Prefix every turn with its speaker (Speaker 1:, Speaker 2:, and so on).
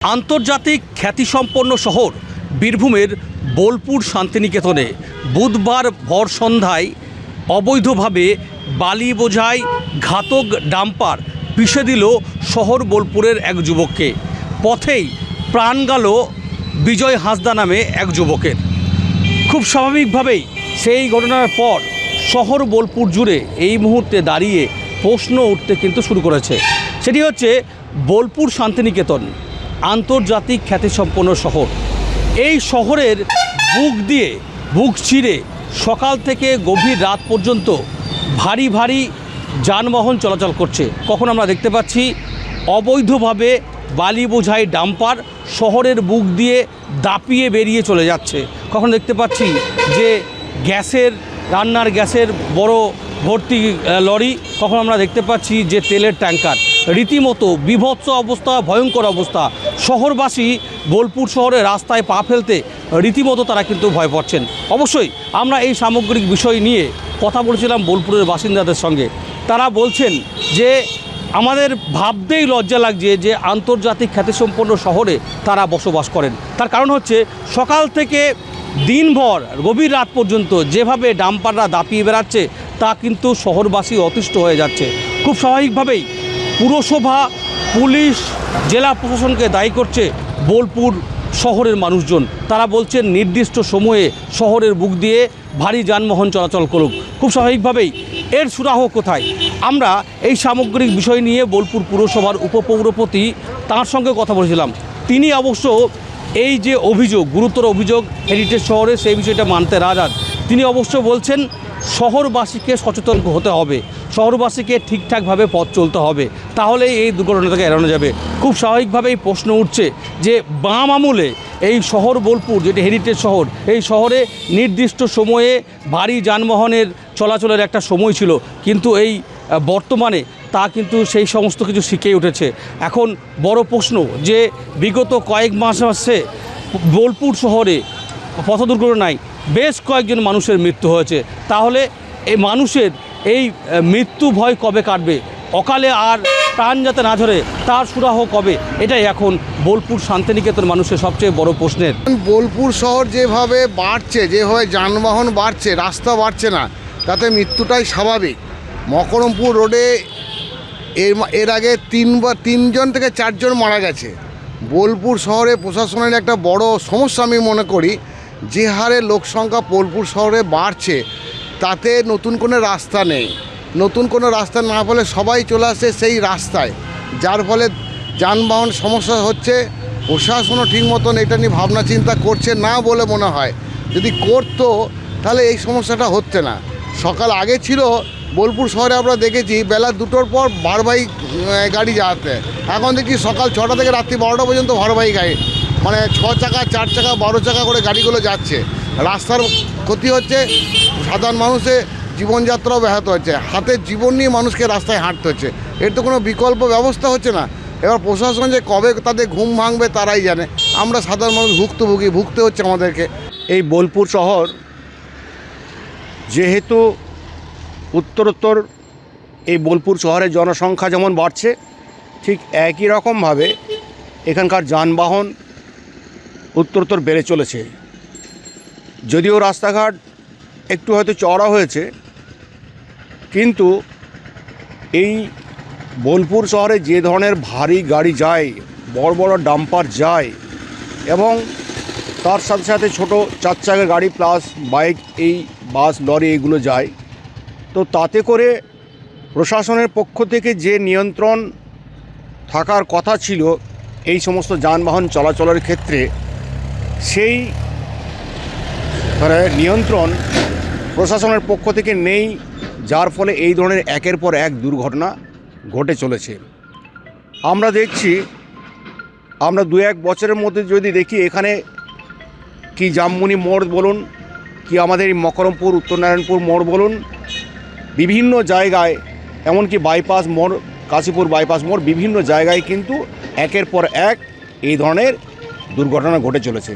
Speaker 1: আন্তর্জাতিক খ্যাতিসম্পন্ন শহর বীরভূমের বোলপুর শান্তিনিকেতনে বুধবার ভর সন্ধ্যায় অবৈধভাবে বালি বোঝাই ঘাতক ডাম্পার পিষে দিল শহর বোলপুরের এক যুবককে। পথেই প্রাণ গেল বিজয় হাঁসদা নামে এক যুবকের। খুব স্বাভাবিকভাবেই সেই ঘটনার পর শহর বোলপুর জুড়ে এই মুহূর্তে দাঁড়িয়ে প্রশ্ন উঠতে কিন্তু শুরু করেছে। সেটি হচ্ছে বোলপুর শান্তিনিকেতন আন্তর্জাতিক খ্যাতিসম্পন্ন শহর। এই শহরের বুক চিরে সকাল থেকে গভীর রাত পর্যন্ত ভারী ভারী যানবাহন চলাচল করছে। কখন আমরা দেখতে পাচ্ছি অবৈধভাবে বালি বোঝাই ডাম্পার শহরের বুক দিয়ে দাপিয়ে বেরিয়ে চলে যাচ্ছে। কখন দেখতে পাচ্ছি যে রান্নার গ্যাসের বড় ভর্তি লরি, কখন আমরা দেখতে পাচ্ছি যে তেলের ট্যাঙ্কার। রীতিমতো বিভৎস অবস্থা, ভয়ঙ্কর অবস্থা। শহরবাসী বোলপুর শহরে রাস্তায় পা ফেলতে রীতিমতো তারা কিন্তু ভয় পাচ্ছেন। অবশ্যই আমরা এই সামগ্রিক বিষয় নিয়ে কথা বলেছিলাম বোলপুরের বাসিন্দাদের সঙ্গে। তারা বলছেন যে আমাদের ভাবতেই লজ্জা লাগছে যে আন্তর্জাতিক খ্যাতিসম্পন্ন শহরে তারা বসবাস করেন। তার কারণ হচ্ছে সকাল থেকে দিনভর গভীর রাত পর্যন্ত যেভাবে ডাম্পাররা দাপিয়ে বেড়াচ্ছে তা কিন্তু শহরবাসী অতিষ্ঠ হয়ে যাচ্ছে। খুব স্বাভাবিকভাবেই পুরসভা, পুলিশ, জেলা প্রশাসনকে দায়ী করছে বোলপুর শহরের মানুষজন। তারা বলছেন নির্দিষ্ট সময়ে শহরের বুক দিয়ে ভারী যানবাহন চলাচল করুক। খুব স্বাভাবিকভাবেই এর সুরাহ কোথায়? আমরা এই সামগ্রিক বিষয় নিয়ে বোলপুর পুরসভার উপপৌরপতি তাঁর সঙ্গে কথা বলেছিলাম। তিনি অবশ্য এই যে অভিযোগ, গুরুতর অভিযোগ হেরিটেজ শহরে, সেই বিষয়টা মানতে নারাজ। তিনি অবশ্য বলছেন শহরবাসীকে সচেতন হতে হবে, শহরবাসীকে ঠিকঠাকভাবে পথ চলতে হবে, তাহলেই এই দুর্ঘটনা থেকে এড়ানো যাবে। খুব স্বাভাবিকভাবেই প্রশ্ন উঠছে যে বাম আমলে এই শহর বোলপুর, যেটি হেরিটেজ শহর, এই শহরে নির্দিষ্ট সময়ে ভারী যানবাহনের চলাচলের একটা সময় ছিল, কিন্তু এই বর্তমানে তা কিন্তু সেই সমস্ত কিছু শিখেই উঠেছে। এখন বড় প্রশ্ন যে বিগত কয়েক মাসে বোলপুর শহরে পথ দুর্ঘটনায় বেশ কয়েকজন মানুষের মৃত্যু হয়েছে। তাহলে এই মানুষের এই মৃত্যু ভয় কবে কাটবে? অকালে আর প্রাণ যাতে না ঝরে তার সুরাহ কবে? এটাই এখন বোলপুর শান্তিনিকেতন মানুষের সবচেয়ে বড় প্রশ্নের।
Speaker 2: বোলপুর শহর যেভাবে বাড়ছে, যেভাবে যানবাহন বাড়ছে, রাস্তা বাড়ছে না, তাতে মৃত্যুটাই স্বাভাবিক। মকরমপুর রোডে এর আগে তিনজন থেকে চারজন মারা গেছে। বোলপুর শহরে প্রশাসনের একটা বড় সমস্যা আমি মনে করি, যে হারে লোকসংখ্যা বোলপুর শহরে বাড়ছে তাতে নতুন কোনো রাস্তা নেই। নতুন কোনো রাস্তা না বলে সবাই চলে আসে সেই রাস্তায়, যার ফলে যানবাহন সমস্যা হচ্ছে। প্রশাসনও ঠিক মতন এটা নিয়ে ভাবনা চিন্তা করছে না বলে মনে হয়। যদি করতো তাহলে এই সমস্যাটা হচ্ছে না। সকাল আগে ছিল বোলপুর শহরে আমরা দেখেছি বেলা 2টোর পর ভারবাহী গাড়ি যাতে, এখন দেখি সকাল 6টা থেকে রাত্রি 12টা পর্যন্ত ভারবাহী গাড়ি, মানে 6 চাকা, 4 চাকা, 12 চাকা করে গাড়িগুলো যাচ্ছে। রাস্তার ক্ষতি হচ্ছে, সাধারণ মানুষের জীবনযাত্রাও ব্যাহত হচ্ছে। হাতের জীবন নিয়ে মানুষকে রাস্তায় হাঁটতে হচ্ছে। এর তো কোনো বিকল্প ব্যবস্থা হচ্ছে না। এবার প্রশাসন যে কবে তাদের ঘুম ভাঙবে তারাই জানে। আমরা সাধারণ মানুষ ভুগতে হচ্ছে আমাদেরকে।
Speaker 3: এই বোলপুর শহর যেহেতু উত্তরোত্তর এই বোলপুর শহরের জনসংখ্যা যেমন বাড়ছে, ঠিক একই রকমভাবে এখানকার যানবাহন উত্তরোত্তর বেড়ে চলেছে। যদিও রাস্তাঘাট একটু হয়তো চওড়া হয়েছে, কিন্তু এই বোলপুর শহরে যে ধরনের ভারী গাড়ি যায়, বড় বড় ডাম্পার যায়, এবং তার সাথে সাথে ছোটো 4 চাকা গাড়ি প্লাস বাইক, এই বাস, লরি, এইগুলো যায়, তো তাতে করে প্রশাসনের পক্ষ থেকে যে নিয়ন্ত্রণ থাকার কথা ছিল এই সমস্ত যানবাহন চলাচলের ক্ষেত্রে, সেই নিয়ন্ত্রণ প্রশাসনের পক্ষ থেকে নেই, যার ফলে এই ধরনের একের পর এক দুর্ঘটনা ঘটে চলেছে। আমরা দেখছি, আমরা 2-1 বছরের মধ্যে যদি দেখি, এখানে কি জামমুনি মোড় বলুন, কি আমাদের এই মকরমপুর উত্তরনারায়ণপুর মোড় বলুন, বিভিন্ন জায়গায়, এমনকি বাইপাস মোড়, কাশীপুর বাইপাস মোড়, বিভিন্ন জায়গায় কিন্তু একের পর এক এই ধরনের দুর্ঘটনা ঘটে চলেছে।